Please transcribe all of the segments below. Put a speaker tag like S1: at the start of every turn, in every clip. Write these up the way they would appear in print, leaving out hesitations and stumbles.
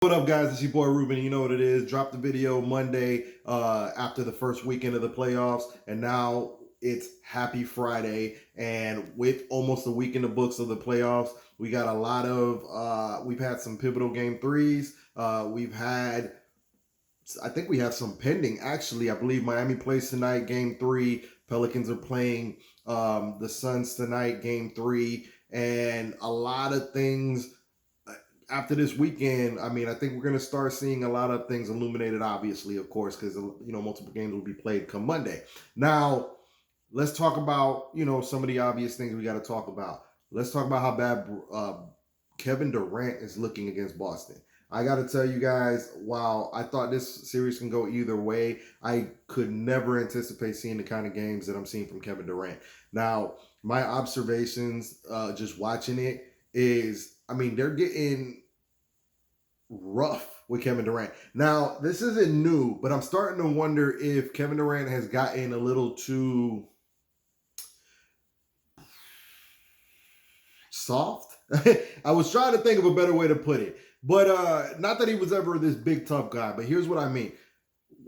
S1: What up, guys? It's your boy Ruben. You know what it is. Dropped the video Monday after the first weekend of the playoffs, and now it's Happy Friday. And with almost a week in the books of the playoffs, we got a lot of. We've had some pivotal game threes. I think we have some pending. Actually, I believe Miami plays tonight, game three. Pelicans are playing the Suns tonight, game three, and a lot of things after this weekend. I mean, I think we're going to start seeing a lot of things illuminated, obviously, of course, because, multiple games will be played come Monday. Now, let's talk about, some of the obvious things we got to talk about. Let's talk about how bad Kevin Durant is looking against Boston. I got to tell you guys, while I thought this series can go either way, I could never anticipate seeing the kind of games that I'm seeing from Kevin Durant. Now, my observations, just watching it, is, I mean, they're getting rough with Kevin Durant. Now, this isn't new, but I'm starting to wonder if Kevin Durant has gotten a little too soft. I was trying to think of a better way to put it. But not that he was ever this big tough guy, but here's what I mean.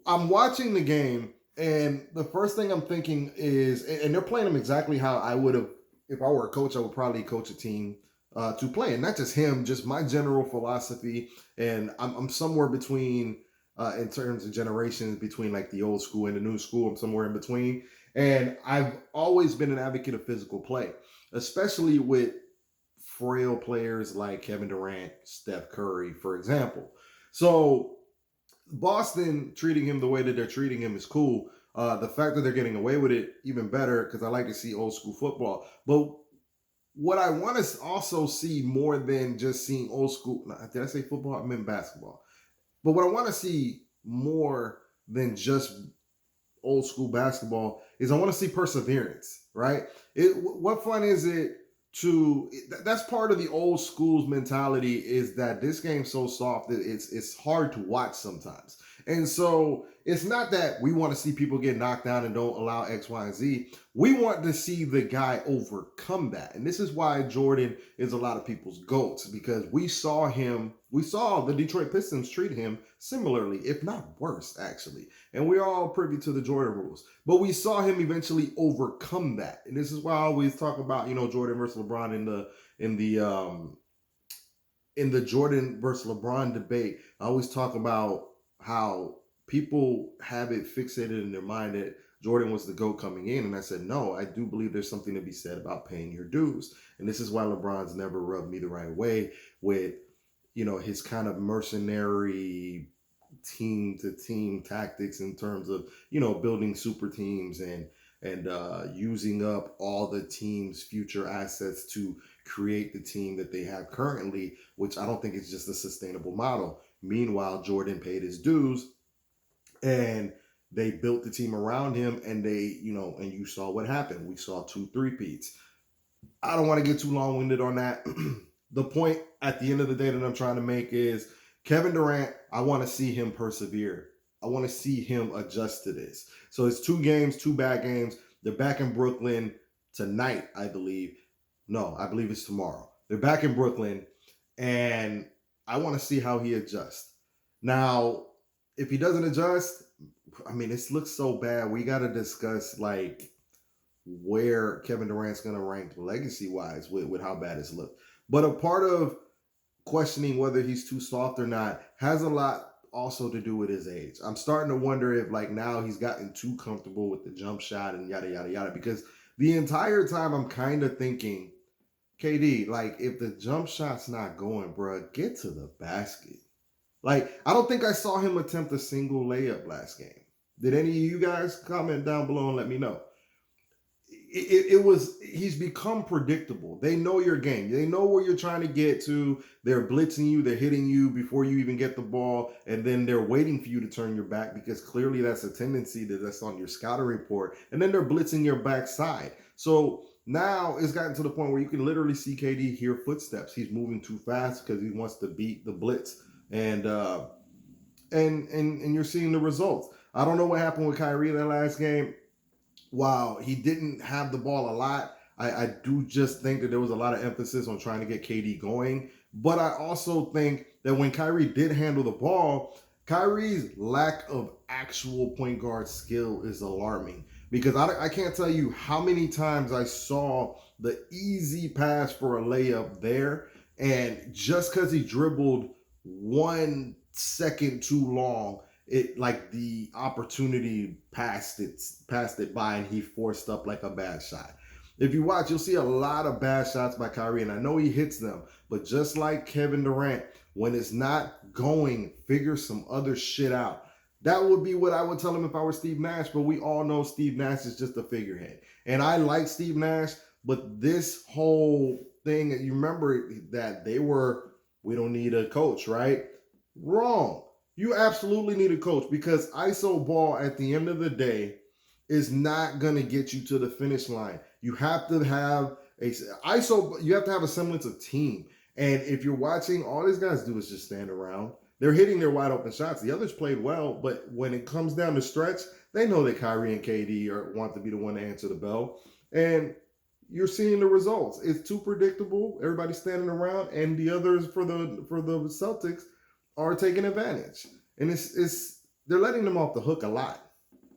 S1: I'm watching the game, and the first thing I'm thinking is, and they're playing him exactly how I would have, if I were a coach, I would probably coach a team to play. And not just him, just my general philosophy. And I'm somewhere between, in terms of generations, between like the old school and the new school. I'm somewhere in between. And I've always been an advocate of physical play, especially with frail players like Kevin Durant, Steph Curry, for example. So Boston treating him the way that they're treating him is cool. The fact that they're getting away with it, even better, because I like to see old school football. But what I want to also see more than just seeing old school, did I say football? I meant basketball. But what I want to see more than just old school basketball is I want to see perseverance, right? What fun is it that's part of the old school's mentality, is that this game's so soft that it's hard to watch sometimes. And so it's not that we want to see people get knocked down and don't allow X, Y, and Z. We want to see the guy overcome that. And this is why Jordan is a lot of people's GOATs, because we saw the Detroit Pistons treat him similarly, if not worse, actually. And we're all privy to the Jordan rules. But we saw him eventually overcome that. And this is why I always talk about, Jordan versus LeBron in the Jordan versus LeBron debate. I always talk about how people have it fixated in their mind that Jordan was the GOAT coming in. And I said, no, I do believe there's something to be said about paying your dues. And this is why LeBron's never rubbed me the right way with, his kind of mercenary team to team tactics in terms of, building super teams and using up all the team's future assets to create the team that they have currently, which I don't think is just a sustainable model. Meanwhile, Jordan paid his dues and they built the team around him, and and you saw what happened. We saw 2 3-peats. I don't want to get too long-winded on that. The point at the end of the day that I'm trying to make is Kevin Durant, I want to see him persevere. I want to see him adjust to this. So it's 2 games, 2 bad games. They're back in Brooklyn tonight, I believe. No, I believe it's tomorrow. They're back in Brooklyn, and I want to see how he adjusts. Now, if he doesn't adjust, I mean, this looks so bad. We got to discuss, like, where Kevin Durant's going to rank legacy-wise with how bad it's looked. But a part of questioning whether he's too soft or not has a lot also to do with his age. I'm starting to wonder if, like, now he's gotten too comfortable with the jump shot and yada, yada, yada. Because the entire time I'm kind of thinking, KD, like, if the jump shot's not going, bro, get to the basket. Like, I don't think I saw him attempt a single layup last game. Did any of you guys comment down below and let me know? He's become predictable. They know your game. They know where you're trying to get to. They're blitzing you. They're hitting you before you even get the ball. And then they're waiting for you to turn your back, because clearly that's a tendency that's on your scouting report. And then they're blitzing your backside. So now it's gotten to the point where you can literally see KD hear footsteps. He's moving too fast because he wants to beat the blitz. And you're seeing the results. I don't know what happened with Kyrie in that last game. While he didn't have the ball a lot, I do just think that there was a lot of emphasis on trying to get KD going. But I also think that when Kyrie did handle the ball, Kyrie's lack of actual point guard skill is alarming because I can't tell you how many times I saw the easy pass for a layup there, and just because he dribbled 1 second too long, it like the opportunity passed it by, and he forced up like a bad shot. If you watch, you'll see a lot of bad shots by Kyrie, and I know he hits them, but just like Kevin Durant, when it's not going, figure some other shit out. That would be what I would tell him if I were Steve Nash, but we all know Steve Nash is just a figurehead. And I like Steve Nash, but this whole thing, you remember that we don't need a coach, right? Wrong. You absolutely need a coach because ISO ball at the end of the day is not going to get you to the finish line. You have to have you have to have a semblance of team. And if you're watching, all these guys do is just stand around. They're hitting their wide open shots. The others played well, but when it comes down to stretch, they know that Kyrie and KD want to be the one to answer the bell. And you're seeing the results. It's too predictable. Everybody's standing around, and the others for the Celtics are taking advantage. And it's they're letting them off the hook a lot.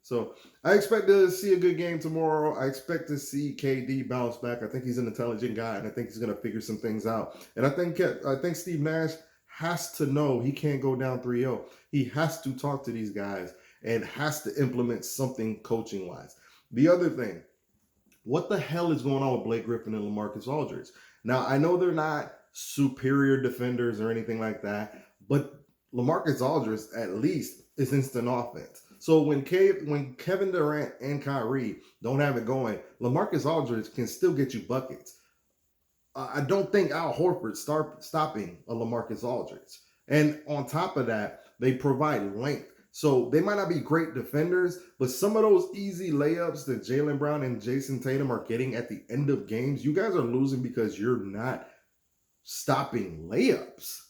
S1: So I expect to see a good game tomorrow. I expect to see KD bounce back. I think he's an intelligent guy, and I think he's going to figure some things out. And I think Steve Nash has to know he can't go down 3-0. He has to talk to these guys and has to implement something coaching wise. The other thing, what the hell is going on with Blake Griffin and LaMarcus Aldridge? Now, I know they're not superior defenders or anything like that, but LaMarcus Aldridge at least is instant offense. So when Kevin Durant and Kyrie don't have it going, LaMarcus Aldridge can still get you buckets. I don't think Al Horford's stopping a LaMarcus Aldridge. And on top of that, they provide length. So they might not be great defenders, but some of those easy layups that Jaylen Brown and Jason Tatum are getting at the end of games, you guys are losing because you're not stopping layups.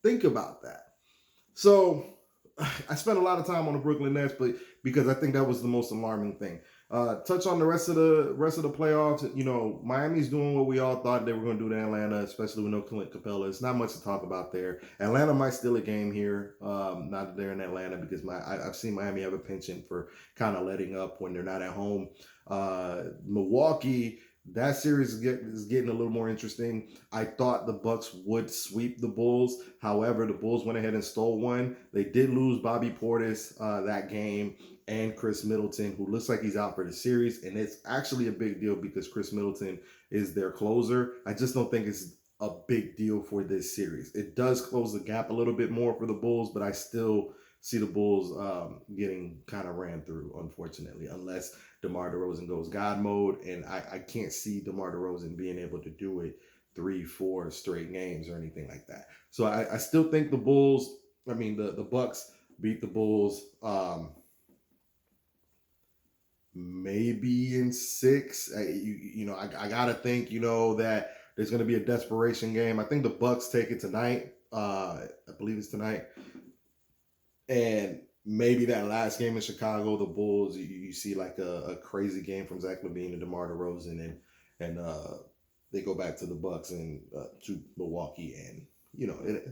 S1: Think about that. So I spent a lot of time on the Brooklyn Nets, but because I think that was the most alarming thing. Touch on the rest of the playoffs. You know, Miami's doing what we all thought they were going to do to Atlanta, especially with no Clint Capella. It's not much to talk about there. Atlanta might steal a game here. Not that they're in Atlanta, because I've seen Miami have a penchant for kind of letting up when they're not at home. Milwaukee. That series is getting a little more interesting. I thought the Bucks would sweep the Bulls. However, the Bulls went ahead and stole one. They did lose Bobby Portis that game, and Chris Middleton, who looks like he's out for the series. And it's actually a big deal because Chris Middleton is their closer. I just don't think it's a big deal for this series. It does close the gap a little bit more for the Bulls, but I still see the Bulls getting kind of ran through, unfortunately, unless DeMar DeRozan goes God mode, and I can't see DeMar DeRozan being able to do it 3-4 straight games or anything like that. So I still think the Bucks beat the Bulls maybe in 6. I gotta think that there's gonna be a desperation game. I think the Bucks take it tonight. I believe it's tonight, and maybe that last game in Chicago, the Bulls, you see like a crazy game from Zach LaVine and DeMar DeRozan, and they go back to the Bucks and to Milwaukee. And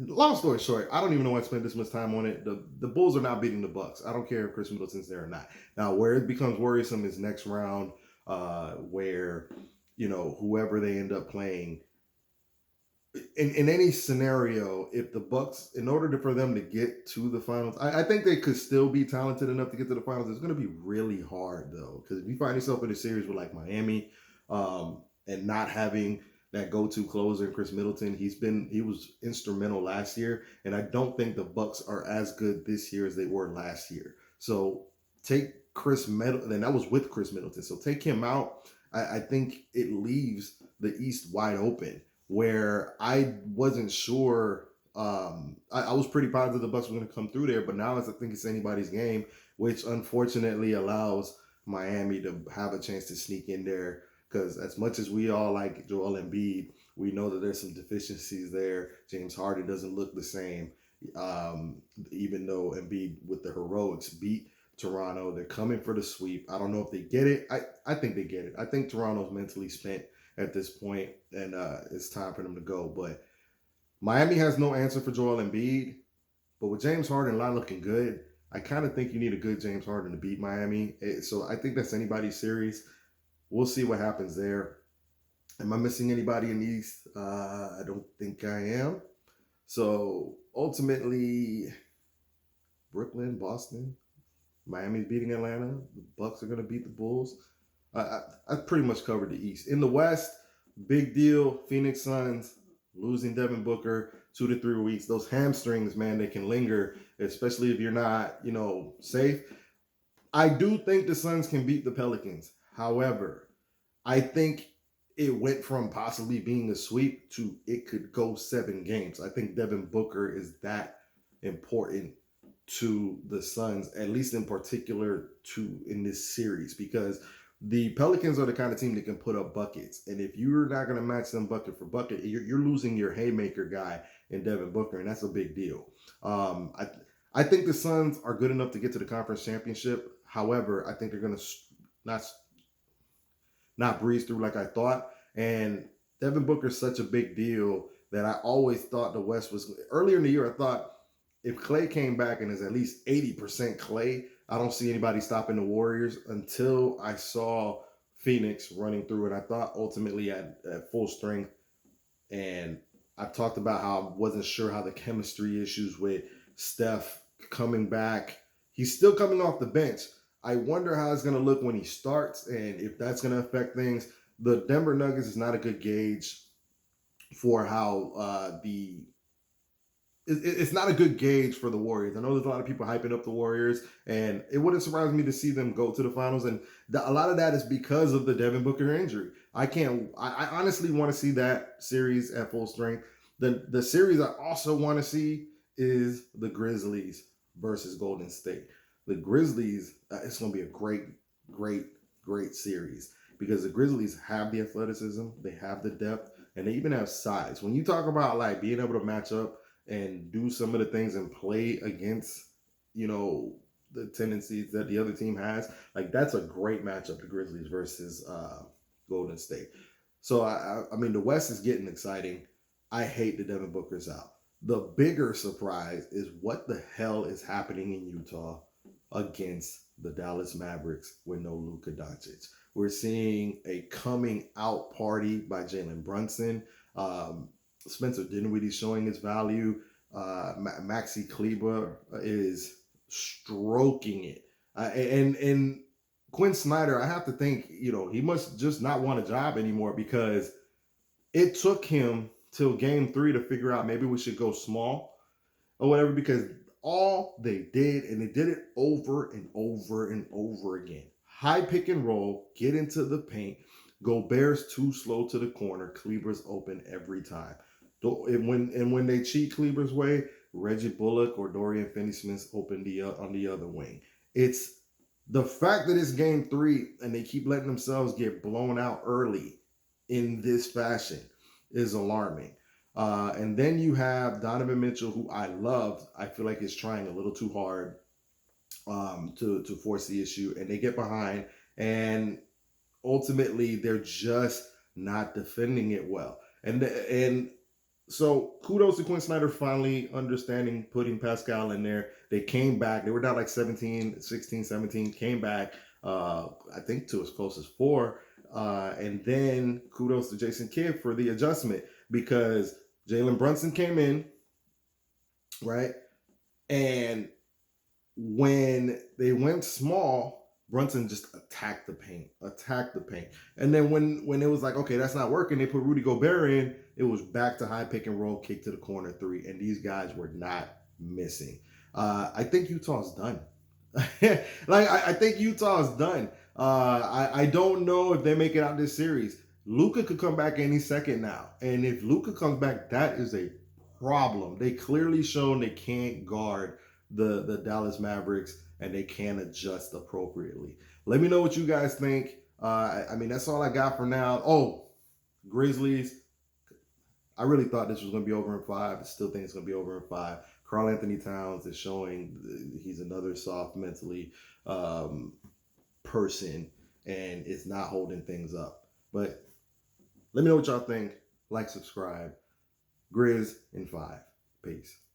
S1: long story short, I don't even know why I spent this much time on it. The Bulls are not beating the Bucks. I don't care if Chris Middleton's there or not. Now, where it becomes worrisome is next round, where whoever they end up playing. In any scenario, if the Bucks, in order for them to get to the finals, I think they could still be talented enough to get to the finals. It's going to be really hard, though, because if you find yourself in a series with like Miami, and not having that go-to closer, Chris Middleton, he was instrumental last year, and I don't think the Bucks are as good this year as they were last year. So take Chris Middleton, and that was with Chris Middleton. So take him out. I think it leaves the East wide open, where I wasn't sure. I was pretty positive the Bucks were going to come through there, but now I think it's anybody's game, which unfortunately allows Miami to have a chance to sneak in there. Because as much as we all like Joel Embiid, we know that there's some deficiencies there. James Harden doesn't look the same, even though Embiid with the heroics beat Toronto. They're coming for the sweep. I don't know if they get it. I think they get it. I think Toronto's mentally spent at this point, and it's time for them to go. But Miami has no answer for Joel Embiid, but with James Harden not looking good, I kind of think you need a good James Harden to beat Miami. So I think that's anybody's series. We'll see what happens there. Am I missing anybody in the East? I don't think I am. So ultimately, Brooklyn, Boston, Miami's beating Atlanta. The Bucks are going to beat the Bulls. I pretty much covered the East. In the West, big deal. Phoenix Suns losing Devin Booker 2 to 3 weeks. Those hamstrings, man, they can linger, especially if you're not, safe. I do think the Suns can beat the Pelicans. However, I think it went from possibly being a sweep to it could go 7 games. I think Devin Booker is that important to the Suns, at least in particular to in this series, because the Pelicans are the kind of team that can put up buckets. And if you're not going to match them bucket for bucket, you're losing your haymaker guy in Devin Booker, and that's a big deal. I think the Suns are good enough to get to the conference championship. However, I think they're going to not not breeze through like I thought. And Devin Booker's such a big deal that I always thought the West was earlier in the year. I thought if Clay came back and is at least 80% Clay, I don't see anybody stopping the Warriors until I saw Phoenix running through. And I thought ultimately at full strength. And I talked about how I wasn't sure how the chemistry issues with Steph coming back. He's still coming off the bench. I wonder how it's going to look when he starts and if that's going to affect things. The Denver Nuggets is not a good gauge for how it's not a good gauge for the Warriors. I know there's a lot of people hyping up the Warriors, and it wouldn't surprise me to see them go to the finals. And a lot of that is because of the Devin Booker injury. I honestly want to see that series at full strength. The series I also want to see is the Grizzlies versus Golden State. The Grizzlies, it's going to be a great series because the Grizzlies have the athleticism, they have the depth, and they even have size. When you talk about like being able to match up and do some of the things and play against, the tendencies that the other team has, like that's a great matchup, the Grizzlies versus Golden State. So, I mean, the West is getting exciting. I hate that Devin Booker's out. The bigger surprise is what the hell is happening in Utah against the Dallas Mavericks with no Luka Doncic. We're seeing a coming out party by Jalen Brunson. Spencer Dinwiddie showing his value. Maxi Kleber is stroking it. And Quinn Snyder, I have to think, he must just not want a job anymore because it took him till game 3 to figure out maybe we should go small or whatever, because all they did, and they did it over and over and over again. High pick and roll, get into the paint. Gobert's too slow to the corner. Kleber's open every time. And when they cheat Kleber's way, Reggie Bullock or Dorian Finney-Smith open on the other wing. It's the fact that it's game 3 and they keep letting themselves get blown out early in this fashion is alarming. And then you have Donovan Mitchell, who I loved. I feel like is trying a little too hard to force the issue, and they get behind, and ultimately they're just not defending it well. And so kudos to Quinn Snyder finally understanding, putting Pascal in there. They came back. They were down like 16, 17, came back, I think to as close as 4. And then kudos to Jason Kidd for the adjustment because Jalen Brunson came in, right? And when they went small, Brunson just attacked the paint. And then when it was like, okay, that's not working, they put Rudy Gobert in, it was back to high pick and roll, kick to the corner 3, and these guys were not missing. I think Utah's done. I think Utah's done. I don't know if they make it out this series. Luka could come back any second now. And if Luka comes back, that is a problem. They clearly shown they can't guard the Dallas Mavericks and they can adjust appropriately. Let me know what you guys think. I mean, that's all I got for now. Oh, Grizzlies. I really thought this was going to be over in 5. I still think it's going to be over in 5. Karl Anthony Towns is showing he's another soft mentally person and is not holding things up. But let me know what y'all think. Like, subscribe. Grizz in 5. Peace.